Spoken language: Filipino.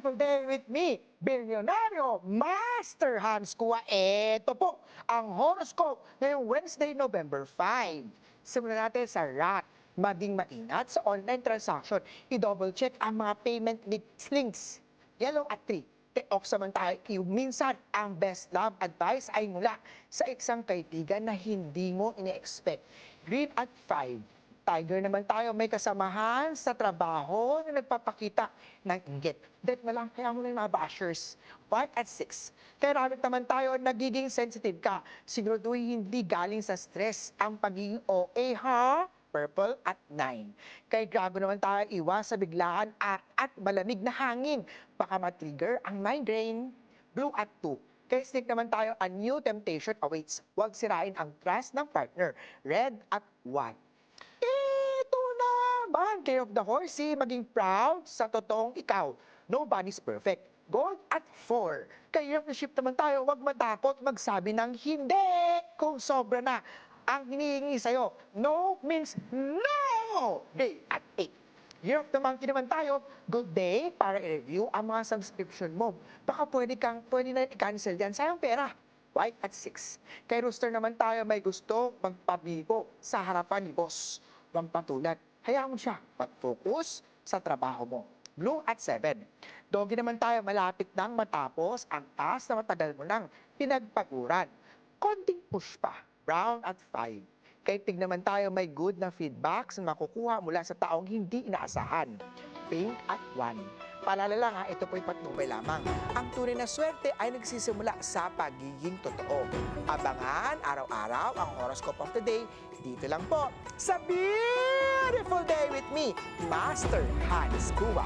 beautiful day with me, Bilyonaryo Master Hans Kua. Ito po ang horoscope ngayong Wednesday, November 5. Simulan natin sa rat. Maging maingat sa online transaction. I-double check ang mga payment links. Yellow at 3. Take-off samantala, minsan ang best love advice ay mula sa isang kaibigan na hindi mo ine-expect. Green at 5. Tiger naman tayo, may kasamahan sa trabaho na nagpapakita ng inggit. Dead na lang, kaya mo na yung mga bashers. White at 6. Kaya rabbit naman tayo, nagiging sensitive ka. Siguraduhin hindi galing sa stress ang pagiging OA, ha? Purple at 9. Kay Drago naman tayo, iwas sa biglaan at malamig na hangin. Baka matrigger ang migraine. Blue at 2. Kay Snake naman tayo, a new temptation awaits. Huwag sirain ang trust ng partner. Red at 1. Ito naman, care of the horsey, maging proud sa totoong ikaw. Nobody's perfect. Gold at 4. Kaya relationship naman tayo, huwag matakot magsabi ng hindi kung sobra na ang hinihingi sa'yo. No means no! Day at 8. Year of the monkey naman tayo, good day para i-review ang mga subscription mo. Baka pwede na i-cancel yan, sayang pera. White at 6. Kay Rooster naman tayo, may gusto magpabibo sa harapan ni boss. Huwag patulan. Hayaan mo siya. Mag-focus sa trabaho mo. Blue at 7. Doggy naman tayo, malapit nang matapos ang task na matagal mo nang pinagpaguran. Konting push pa. Brown at 5. Kay Pig naman tayo, may good na feedbacks na makukuha mula sa taong hindi inaasahan. Pink at 1. Paalala lang ha, ito po'y patnubay lamang. Ang tunay na swerte ay nagsisimula sa pagiging totoo. Abangan araw-araw ang horoscope of the day dito lang po sa Beautiful Day with me, Master Hans Kua.